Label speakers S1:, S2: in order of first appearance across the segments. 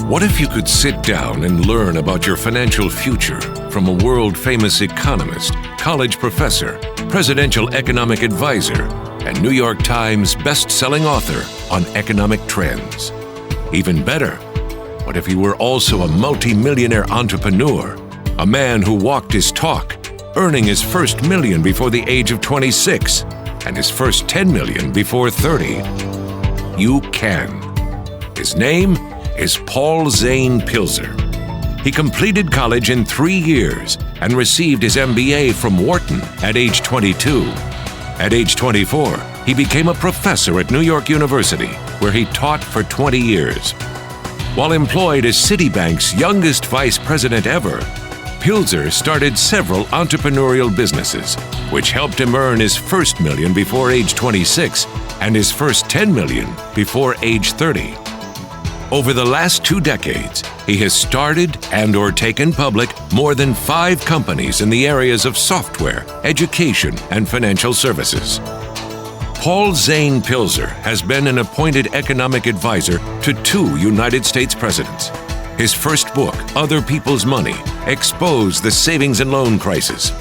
S1: What if you could sit down and learn about your financial future from a world-famous economist, college professor, presidential economic advisor, and New York Times best-selling author on economic trends? Even better, what if he were also a multi-millionaire entrepreneur, a man who walked his talk, earning his first million before the age of 26 and his first 10 million before 30? You can. His name is Paul Zane Pilzer. He completed college in 3 years and received his MBA from Wharton at age 22. At age 24, he became a professor at New York University, where he taught for 20 years. While employed as Citibank's youngest vice president ever, Pilzer started several entrepreneurial businesses, which helped him earn his first million before age 26 and his first 10 million before age 30. Over the last 2 decades, he has started and/or taken public more than 5 companies in the areas of software, education, and financial services. Paul Zane Pilzer has been an appointed economic advisor to 2 United States presidents. His first book, Other People's Money, exposed the savings and loan crisis.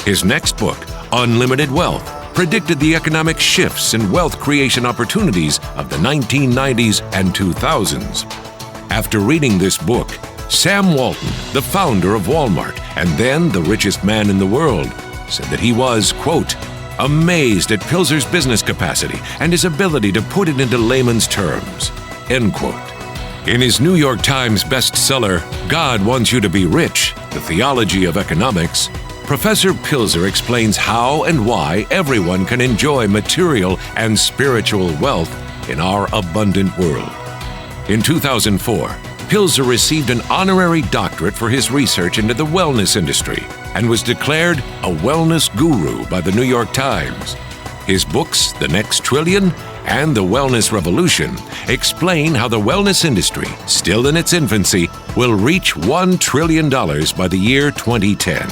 S1: His next book, Unlimited Wealth, predicted the economic shifts and wealth creation opportunities of the 1990s and 2000s. After reading this book, Sam Walton, the founder of Walmart and then the richest man in the world, said that he was, quote, amazed at Pilzer's business capacity and his ability to put it into layman's terms, end quote. In his New York Times bestseller, God Wants You to Be Rich, The Theology of Economics, Professor Pilzer explains how and why everyone can enjoy material and spiritual wealth in our abundant world. In 2004, Pilzer received an honorary doctorate for his research into the wellness industry and was declared a wellness guru by the New York Times. His books, The Next Trillion and The Wellness Revolution, explain how the wellness industry, still in its infancy, will reach $1 trillion by the year 2010.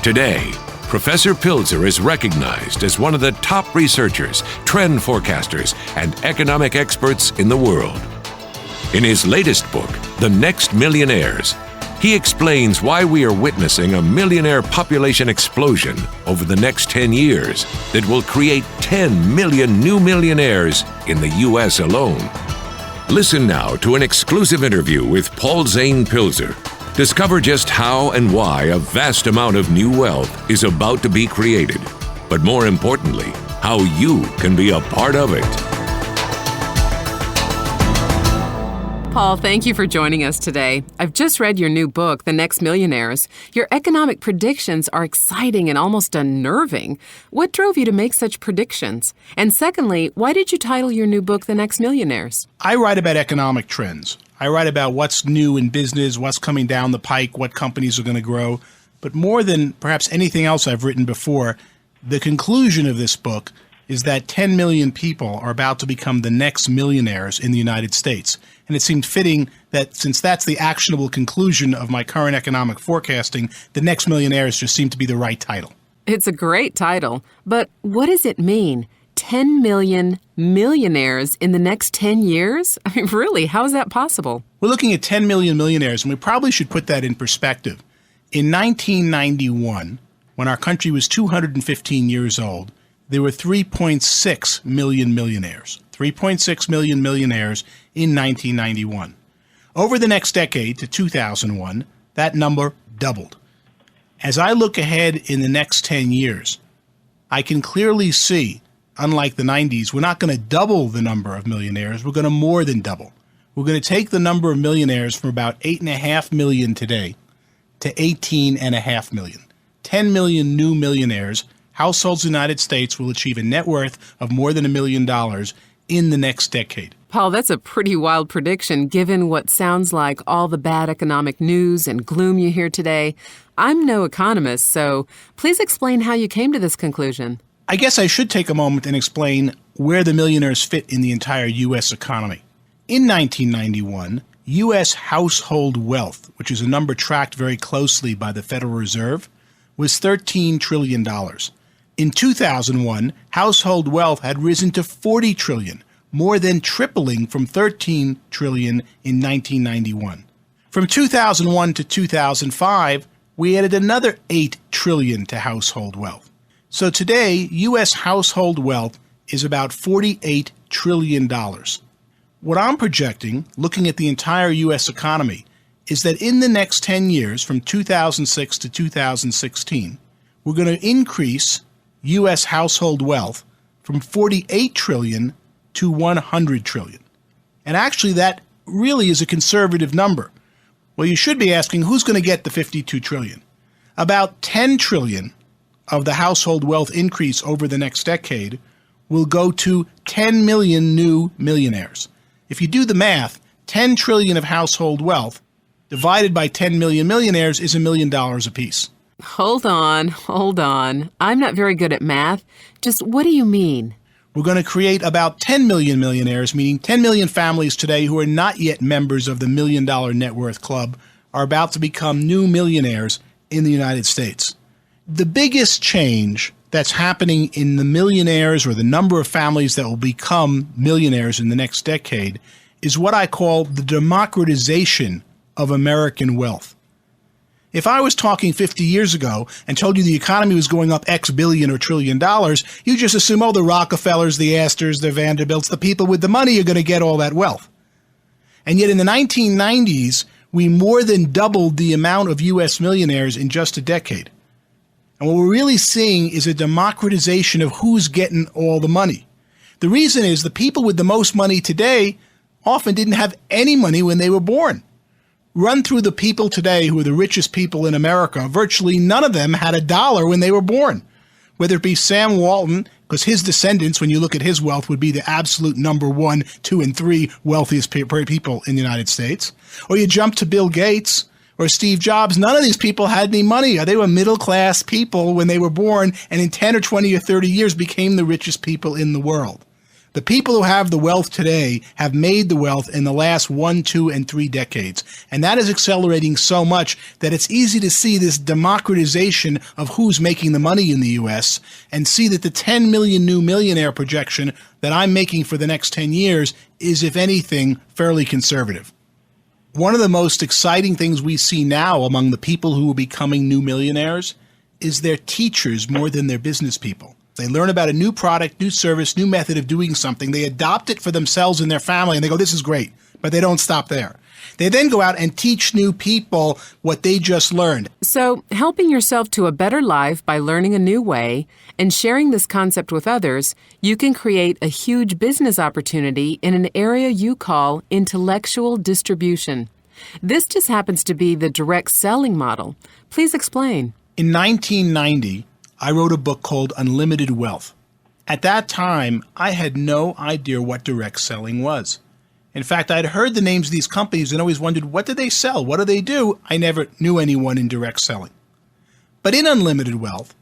S1: Today, Professor Pilzer is recognized as one of the top researchers, trend forecasters, and economic experts in the world. In his latest book, The Next Millionaires, he explains why we are witnessing a millionaire population explosion over the next 10 years that will create 10 million new millionaires in the U.S. alone. Listen now to an exclusive interview with Paul Zane Pilzer. Discover just how and why a vast amount of new wealth is about to be created, but more importantly, how you can be a part of it.
S2: Paul, thank you for joining us today. I've just read your new book, The Next Millionaires. Your economic predictions are exciting and almost unnerving. What drove you to make such predictions? And secondly, why did you title your new book, The Next Millionaires?
S3: I write about economic trends. I write about what's new in business, what's coming down the pike, what companies are going to grow. But more than perhaps anything else I've written before, the conclusion of this book is that 10 million people are about to become the next millionaires in the United States. And it seemed fitting that since that's the actionable conclusion of my current economic forecasting, The Next Millionaires just seemed to be the right title.
S2: It's a great title, but what does it mean? 10 million millionaires in the next 10 years? I mean, really, how is that possible?
S3: We're looking at 10 million millionaires, and we probably should put that in perspective. In 1991, when our country was 215 years old, there were 3.6 million millionaires. 3.6 million millionaires in 1991. Over the next decade, to 2001, that number doubled. As I look ahead in the next 10 years, I can clearly see, unlike the 90s, we're not going to double the number of millionaires. We're going to more than double. We're going to take the number of millionaires from about 8.5 million today to 18.5 million. 10 million new millionaires. Households in the United States will achieve a net worth of more than $1 million in the next decade.
S2: Paul, that's a pretty wild prediction given what sounds like all the bad economic news and gloom you hear today. I'm no economist, so please explain how you came to this conclusion.
S3: I guess I should take a moment and explain where the millionaires fit in the entire U.S. economy. In 1991, U.S. household wealth, which is a number tracked very closely by the Federal Reserve, was $13 trillion. In 2001, household wealth had risen to $40 trillion, more than tripling from 13 trillion in 1991. From 2001 to 2005, we added another 8 trillion to household wealth. So today, U.S. household wealth is about $48 trillion. What I'm projecting, looking at the entire U.S. economy, is that in the next 10 years, from 2006 to 2016, we're going to increase U.S. household wealth from 48 trillion to 100 trillion. And actually, that really is a conservative number. Well, you should be asking, who's going to get the 52 trillion? About 10 trillion of the household wealth increase over the next decade will go to 10 million new millionaires. If you do the math, 10 trillion of household wealth divided by 10 million millionaires is $1 million apiece.
S2: Hold on. I'm not very good at math. Just what do you mean?
S3: We're going to create about 10 million millionaires, meaning 10 million families today who are not yet members of the $1 Million Net Worth Club are about to become new millionaires in the United States. The biggest change that's happening in the millionaires or the number of families that will become millionaires in the next decade is what I call the democratization of American wealth. If I was talking 50 years ago and told you the economy was going up X billion or trillion dollars, you just assume, the Rockefellers, the Astors, the Vanderbilts, the people with the money are going to get all that wealth. And yet in the 1990s, we more than doubled the amount of U.S. millionaires in just a decade. And what we're really seeing is a democratization of who's getting all the money. The reason is the people with the most money today often didn't have any money when they were born. Run through the people today who are the richest people in America. Virtually none of them had $1 when they were born. Whether it be Sam Walton, because his descendants, when you look at his wealth, would be the absolute number 1, 2, and 3 wealthiest people in the United States. Or you jump to Bill Gates or Steve Jobs. None of these people had any money. They were middle-class people when they were born, and in 10 or 20 or 30 years became the richest people in the world. The people who have the wealth today have made the wealth in the last 1, 2, and 3 decades. And that is accelerating so much that it's easy to see this democratization of who's making the money in the U.S. and see that the 10 million new millionaire projection that I'm making for the next 10 years is, if anything, fairly conservative. One of the most exciting things we see now among the people who are becoming new millionaires is they're teachers more than they're business people. They learn about a new product, new service, new method of doing something. They adopt it for themselves and their family, and they go, this is great. But they don't stop there. They then go out and teach new people what they just learned.
S2: So, helping yourself to a better life by learning a new way and sharing this concept with others, you can create a huge business opportunity in an area you call intellectual distribution. This just happens to be the direct selling model. Please explain.
S3: In 1990, I wrote a book called Unlimited Wealth. At that time, I had no idea what direct selling was. In fact, I'd heard the names of these companies and always wondered, what do they sell? What do they do? I never knew anyone in direct selling. But in Unlimited Wealth,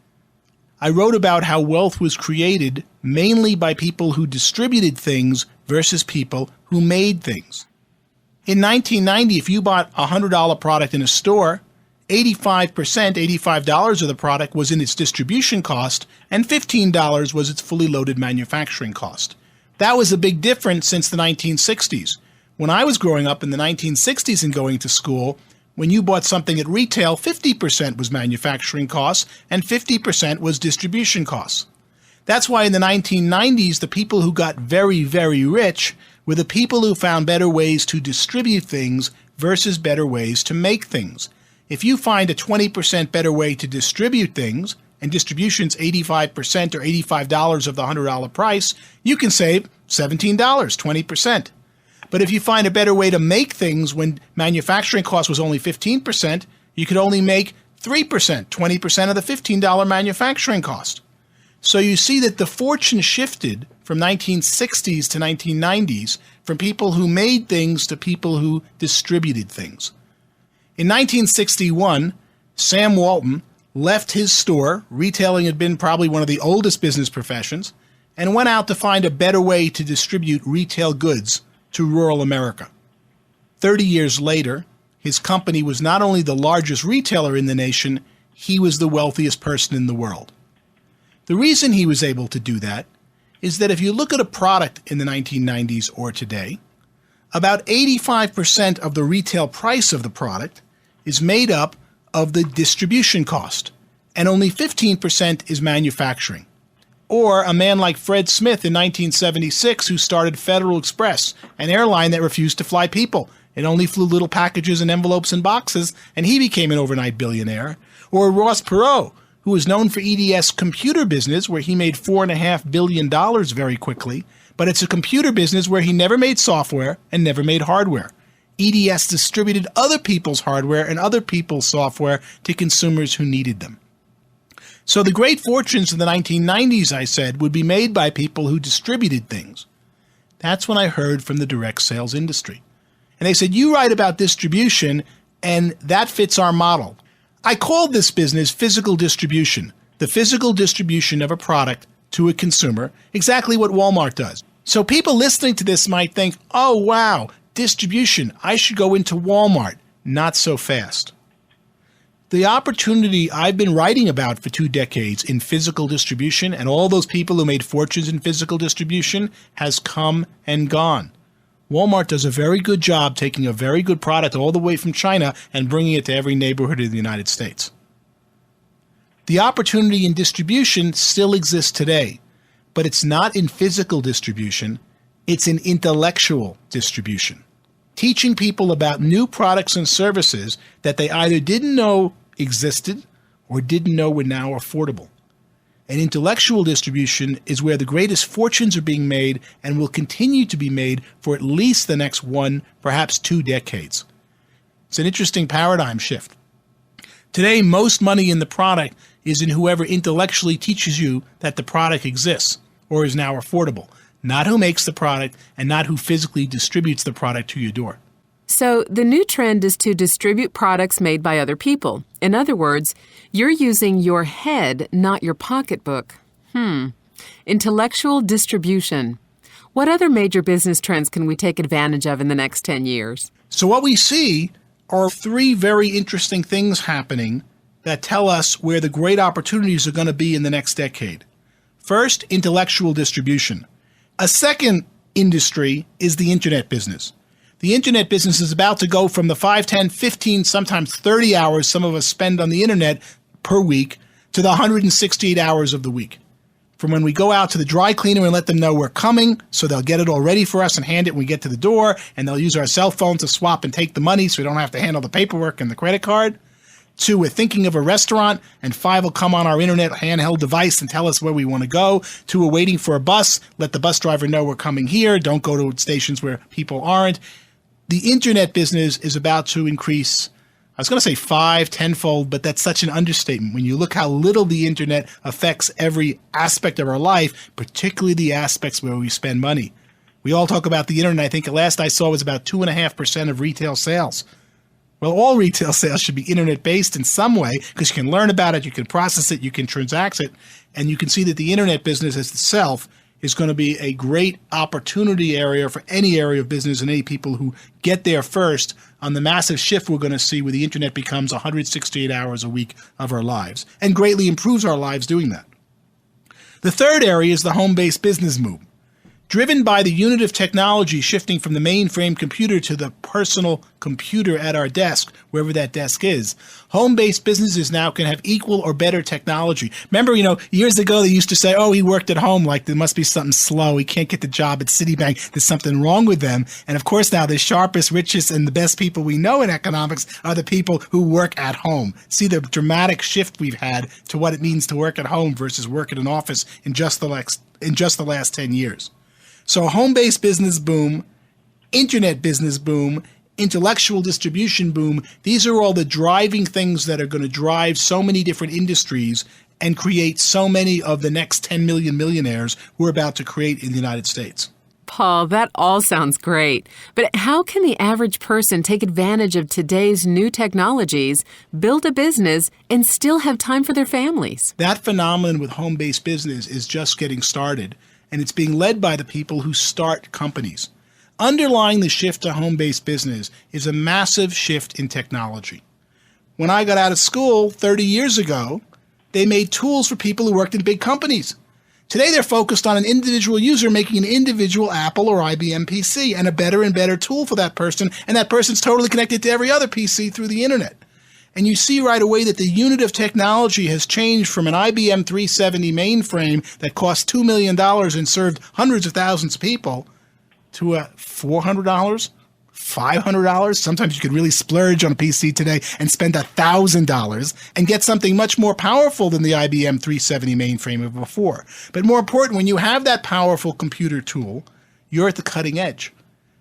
S3: I wrote about how wealth was created mainly by people who distributed things versus people who made things. In 1990, if you bought a $100 product in a store, $85 of the product was in its distribution cost, and $15 was its fully loaded manufacturing cost. That was a big difference since the 1960s. When I was growing up in the 1960s and going to school, when you bought something at retail, 50% was manufacturing costs and 50% was distribution costs. That's why in the 1990s, the people who got very, very rich were the people who found better ways to distribute things versus better ways to make things. If you find a 20% better way to distribute things, and distribution's 85% or $85 of the $100 price, you can save $17, 20%. But if you find a better way to make things when manufacturing cost was only 15%, you could only make 3%, 20% of the $15 manufacturing cost. So you see that the fortune shifted from 1960s to 1990s from people who made things to people who distributed things. In 1961, Sam Walton left his store, retailing had been probably one of the oldest business professions, and went out to find a better way to distribute retail goods to rural America. 30 years later, his company was not only the largest retailer in the nation, he was the wealthiest person in the world. The reason he was able to do that is that if you look at a product in the 1990s or today, about 85% of the retail price of the product is made up of the distribution cost, and only 15% is manufacturing. Or a man like Fred Smith in 1976 who started Federal Express, an airline that refused to fly people. It only flew little packages and envelopes and boxes, and he became an overnight billionaire. Or Ross Perot, who was known for EDS computer business, where he made $4.5 billion very quickly, but it's a computer business where he never made software and never made hardware. EDS distributed other people's hardware and other people's software to consumers who needed them. So the great fortunes of the 1990s, I said, would be made by people who distributed things. That's when I heard from the direct sales industry. And they said, you write about distribution, and that fits our model. I called this business physical distribution, the physical distribution of a product to a consumer, exactly what Walmart does. So people listening to this might think, oh, wow, distribution, I should go into Walmart. Not so fast. The opportunity I've been writing about for 2 decades in physical distribution and all those people who made fortunes in physical distribution has come and gone. Walmart does a very good job taking a very good product all the way from China and bringing it to every neighborhood in the United States. The opportunity in distribution still exists today, but it's not in physical distribution, it's in intellectual distribution. Teaching people about new products and services that they either didn't know existed or didn't know were now affordable. And intellectual distribution is where the greatest fortunes are being made and will continue to be made for at least the next 1, perhaps 2 decades. It's an interesting paradigm shift. Today, most money in the product is in whoever intellectually teaches you that the product exists or is now affordable, not who makes the product and not who physically distributes the product to your door.
S2: So the new trend is to distribute products made by other people. In other words, you're using your head, not your pocketbook. Intellectual distribution. What other major business trends can we take advantage of in the next 10 years?
S3: So what we see are 3 very interesting things happening that tell us where the great opportunities are going to be in the next decade. First, intellectual distribution. A second industry is the internet business. The internet business is about to go from the 5, 10, 15, sometimes 30 hours some of us spend on the internet per week to the 168 hours of the week. From when we go out to the dry cleaner and let them know we're coming, so they'll get it all ready for us and hand it when we get to the door, and they'll use our cell phone to swap and take the money so we don't have to handle the paperwork and the credit card. 2, we're thinking of a restaurant, and 5 will come on our internet handheld device and tell us where we want to go. 2, we're waiting for a bus, let the bus driver know we're coming here, don't go to stations where people aren't. The internet business is about to increase, I was going to say 5, 10-fold, but that's such an understatement. When you look how little the internet affects every aspect of our life, particularly the aspects where we spend money. We all talk about the internet. I think the last I saw was about 2.5% of retail sales. Well, all retail sales should be internet-based in some way because you can learn about it, you can process it, you can transact it, and you can see that the internet business itself is going to be a great opportunity area for any area of business and any people who get there first on the massive shift we're going to see where the internet becomes 168 hours a week of our lives and greatly improves our lives doing that. The third area is the home-based business move. Driven by the unit of technology shifting from the mainframe computer to the personal computer at our desk, wherever that desk is, home-based businesses now can have equal or better technology. Remember, years ago they used to say, oh, he worked at home, like there must be something slow. He can't get the job at Citibank. There's something wrong with them. And of course now the sharpest, richest, and the best people we know in economics are the people who work at home. See the dramatic shift we've had to what it means to work at home versus work at an office in just the last 10 years. So home-based business boom, internet business boom, intellectual distribution boom, these are all the driving things that are going to drive so many different industries and create so many of the next 10 million millionaires we're about to create in the United States.
S2: Paul, that all sounds great. But how can the average person take advantage of today's new technologies, build a business, and still have time for their families?
S3: That phenomenon with home-based business is just getting started. And it's being led by the people who start companies. Underlying the shift to home-based business is a massive shift in technology. When I got out of school 30 years ago, they made tools for people who worked in big companies. Today, they're focused on an individual user making an individual Apple or IBM PC and a better and better tool for that person, and that person's totally connected to every other PC through the internet. And you see right away that the unit of technology has changed from an IBM 370 mainframe that cost $2 million and served hundreds of thousands of people to a $400, $500. Sometimes you could really splurge on a PC today and spend $1,000 and get something much more powerful than the IBM 370 mainframe of before. But more important, when you have that powerful computer tool, you're at the cutting edge.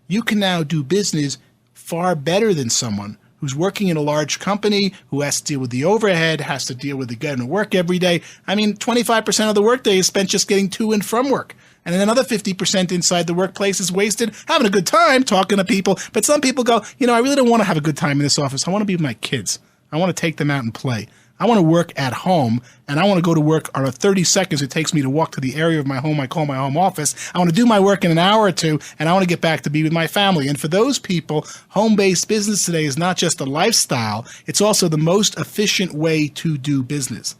S3: You can now do business far better than someone who's working in a large company, who has to deal with the overhead, has to deal with the getting to work every day. I mean, 25% of the workday is spent just getting to and from work. And then another 50% inside the workplace is wasted having a good time, talking to people. But some people go, I really don't want to have a good time in this office. I want to be with my kids. I want to take them out and play. I want to work at home, and I want to go to work on the 30 seconds it takes me to walk to the area of my home I call my home office. I want to do my work in an hour or two, and I want to get back to be with my family. And for those people, home-based business today is not just a lifestyle, it's also the most efficient way to do business.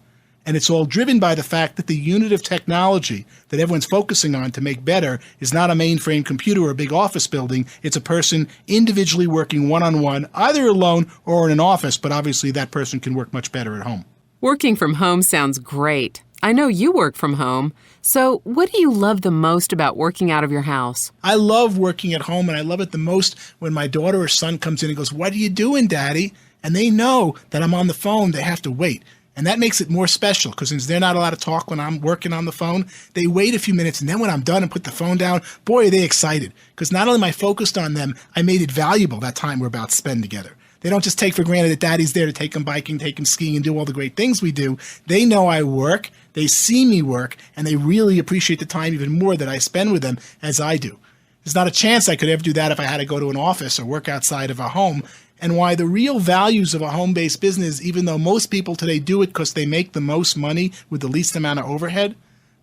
S3: And it's all driven by the fact that the unit of technology that everyone's focusing on to make better is not a mainframe computer or a big office building. It's a person individually working one-on-one, either alone or in an office, but obviously that person can work much better at home.
S2: Working from home sounds great. I know you work from home. So what do you love the most about working out of your house?
S3: I love working at home, and I love it the most when my daughter or son comes in and goes, "What are you doing, Daddy?" And they know that I'm on the phone. They have to wait. And that makes it more special because since they're not allowed to talk when I'm working on the phone, they wait a few minutes. And then when I'm done and put the phone down, boy, are they excited. Because not only am I focused on them, I made it valuable that time we're about to spend together. They don't just take for granted that Daddy's there to take them biking, take them skiing, and do all the great things we do. They know I work, they see me work, and they really appreciate the time even more that I spend with them as I do. There's not a chance I could ever do that if I had to go to an office or work outside of a home. And why the real values of a home-based business, even though most people today do it because they make the most money with the least amount of overhead,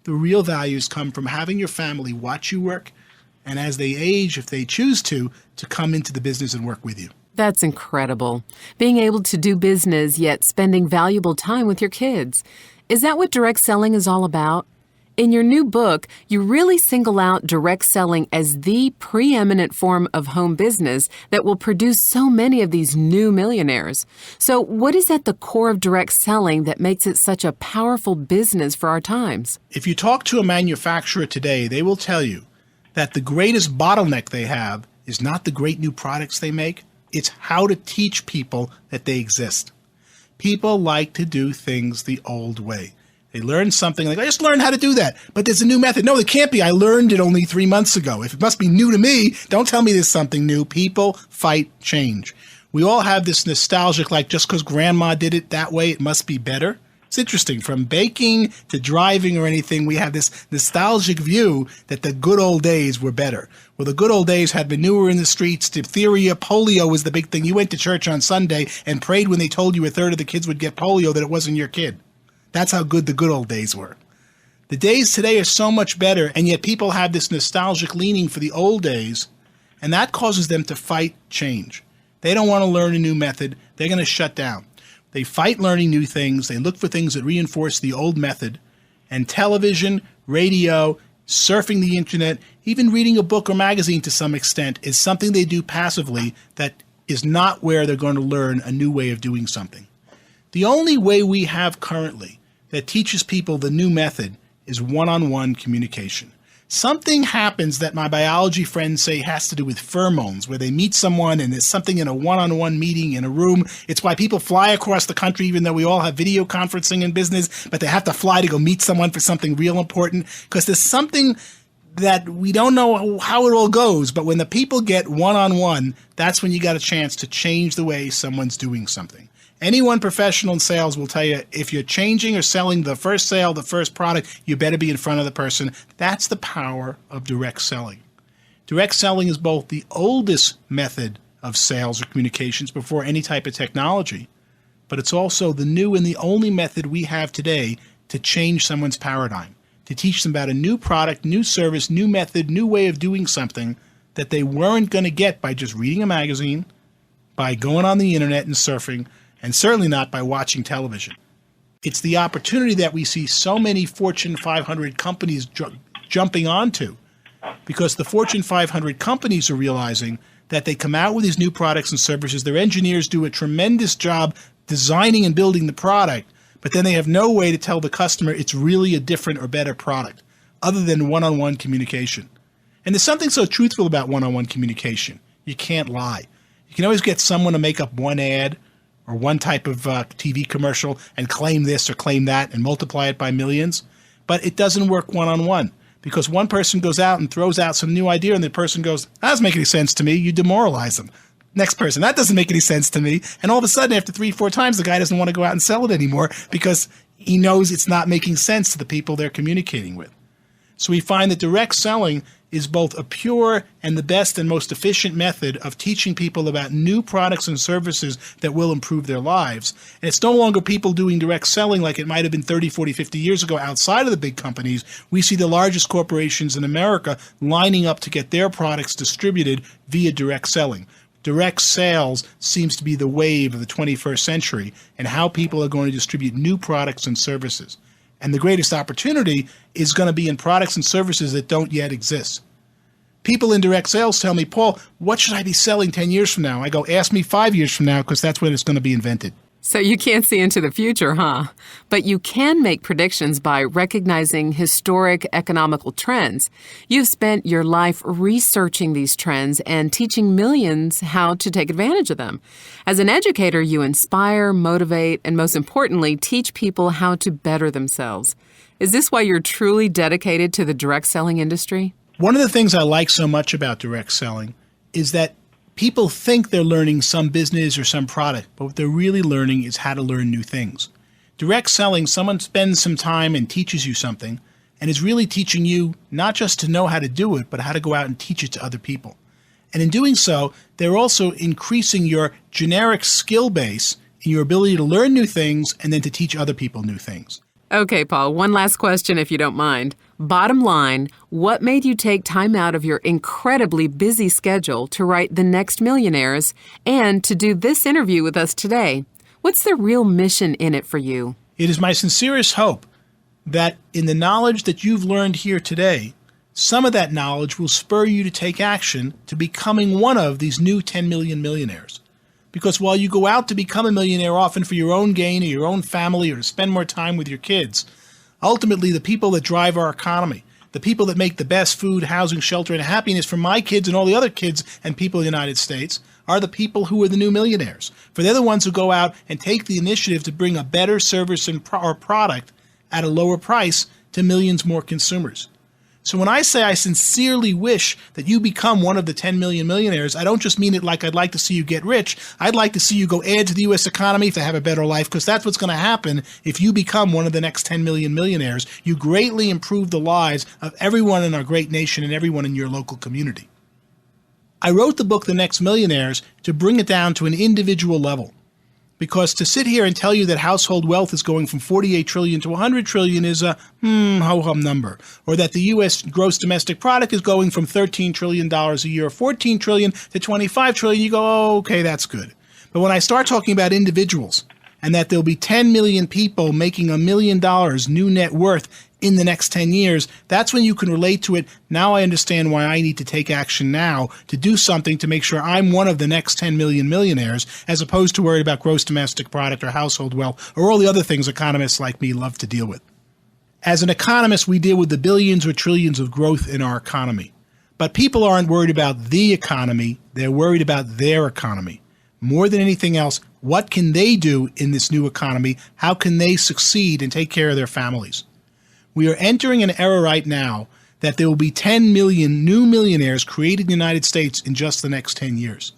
S3: the real values come from having your family watch you work, and as they age, if they choose to come into the business and work with you.
S2: That's incredible. Being able to do business yet spending valuable time with your kids. Is that what direct selling is all about? In your new book, you really single out direct selling as the preeminent form of home business that will produce so many of these new millionaires. So what is at the core of direct selling that makes it such a powerful business for our times?
S3: If you talk to a manufacturer today, they will tell you that the greatest bottleneck they have is not the great new products they make, it's how to teach people that they exist. People like to do things the old way. They learn something like, I just learned how to do that, but there's a new method. No, it can't be. I learned it only 3 months ago. If it must be new to me, don't tell me there's something new. People fight change. We all have this nostalgic, like just because grandma did it that way, it must be better. It's interesting. From baking to driving or anything, we have this nostalgic view that the good old days were better. Well, the good old days had manure in the streets, diphtheria, polio was the big thing. You went to church on Sunday and prayed when they told you a third of the kids would get polio that it wasn't your kid. That's how good the good old days were. The days today are so much better, and yet people have this nostalgic leaning for the old days, and that causes them to fight change. They don't want to learn a new method. They're going to shut down. They fight learning new things. They look for things that reinforce the old method. And television, radio, surfing the internet, even reading a book or magazine to some extent is something they do passively that is not where they're going to learn a new way of doing something. The only way we have currently that teaches people the new method is one-on-one communication. Something happens that my biology friends say has to do with pheromones, where they meet someone and there's something in a one-on-one meeting in a room. It's why people fly across the country, even though we all have video conferencing in business, but they have to fly to go meet someone for something real important, because there's something that we don't know how it all goes, but when the people get one-on-one, that's when you got a chance to change the way someone's doing something. Anyone professional in sales will tell you if you're changing or selling the first sale, the first product, you better be in front of the person. That's the power of direct selling. Direct selling is both the oldest method of sales or communications before any type of technology, but it's also the new and the only method we have today to change someone's paradigm, to teach them about a new product, new service, new method, new way of doing something that they weren't going to get by just reading a magazine, by going on the internet and surfing, and certainly not by watching television. It's the opportunity that we see so many Fortune 500 companies jumping onto, because the Fortune 500 companies are realizing that they come out with these new products and services. Their engineers do a tremendous job designing and building the product, but then they have no way to tell the customer it's really a different or better product other than one-on-one communication. And there's something so truthful about one-on-one communication. You can't lie. You can always get someone to make up one ad or one type of TV commercial and claim this or claim that and multiply it by millions. But it doesn't work one-on-one, because one person goes out and throws out some new idea and the person goes, that doesn't make any sense to me. You demoralize them. Next person, that doesn't make any sense to me. And all of a sudden, after 3-4 times, the guy doesn't want to go out and sell it anymore because he knows it's not making sense to the people they're communicating with. So we find that direct selling is both a pure and the best and most efficient method of teaching people about new products and services that will improve their lives. And it's no longer people doing direct selling like it might have been 30, 40, 50 years ago outside of the big companies. We see the largest corporations in America lining up to get their products distributed via direct selling. Direct sales seems to be the wave of the 21st century and how people are going to distribute new products and services. And the greatest opportunity is going to be in products and services that don't yet exist. People in direct sales tell me, Paul, what should I be selling 10 years from now? I go, ask me 5 years from now, because that's when it's going to be invented.
S2: So you can't see into the future, huh? But you can make predictions by recognizing historic economical trends. You've spent your life researching these trends and teaching millions how to take advantage of them. As an educator, you inspire, motivate, and most importantly, teach people how to better themselves. Is this why you're truly dedicated to the direct selling industry?
S3: One of the things I like so much about direct selling is that people think they're learning some business or some product, but what they're really learning is how to learn new things. Direct selling, someone spends some time and teaches you something and is really teaching you not just to know how to do it, but how to go out and teach it to other people. And in doing so, they're also increasing your generic skill base and your ability to learn new things and then to teach other people new things.
S2: Okay, Paul, one last question if you don't mind. Bottom line, what made you take time out of your incredibly busy schedule to write The Next Millionaires and to do this interview with us today? What's the real mission in it for you?
S3: It is my sincerest hope that in the knowledge that you've learned here today, some of that knowledge will spur you to take action to becoming one of these new 10 million millionaires. Because while you go out to become a millionaire often for your own gain or your own family or to spend more time with your kids, ultimately the people that drive our economy, the people that make the best food, housing, shelter, and happiness for my kids and all the other kids and people in the United States are the people who are the new millionaires. For they're the ones who go out and take the initiative to bring a better service or product at a lower price to millions more consumers. So when I say I sincerely wish that you become one of the 10 million millionaires, I don't just mean it like I'd like to see you get rich. I'd like to see you go add to the U.S. economy to have a better life, because that's what's going to happen if you become one of the next 10 million millionaires. You greatly improve the lives of everyone in our great nation and everyone in your local community. I wrote the book, The Next Millionaires, to bring it down to an individual level. Because to sit here and tell you that household wealth is going from 48 trillion to 100 trillion is a ho-hum number. Or that the U.S. gross domestic product is going from $13 trillion a year, 14 trillion to 25 trillion, you go, oh, okay, that's good. But when I start talking about individuals and that there'll be 10 million people making $1 million new net worth in the next 10 years, that's when you can relate to it. Now I understand why I need to take action now to do something to make sure I'm one of the next 10 million millionaires, as opposed to worried about gross domestic product or household wealth or all the other things economists like me love to deal with. As an economist, we deal with the billions or trillions of growth in our economy. But people aren't worried about the economy, they're worried about their economy. More than anything else, what can they do in this new economy? How can they succeed and take care of their families? We are entering an era right now that there will be 10 million new millionaires created in the United States in just the next 10 years.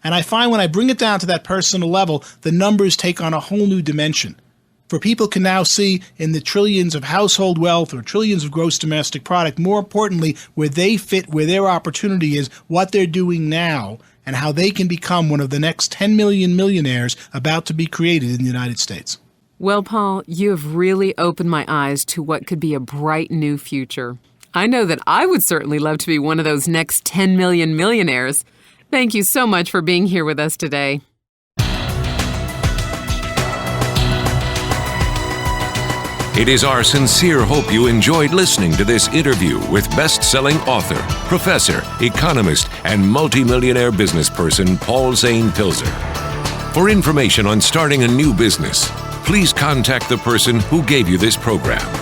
S3: And I find when I bring it down to that personal level, the numbers take on a whole new dimension. For people can now see in the trillions of household wealth or trillions of gross domestic product, more importantly, where they fit, where their opportunity is, what they're doing now, and how they can become one of the next 10 million millionaires about to be created in the United States.
S2: Well, Paul, you have really opened my eyes to what could be a bright new future. I know that I would certainly love to be one of those next 10 million millionaires. Thank you so much for being here with us today.
S1: It is our sincere hope you enjoyed listening to this interview with best-selling author, professor, economist, and multimillionaire businessperson Paul Zane Pilzer. For information on starting a new business, please contact the person who gave you this program.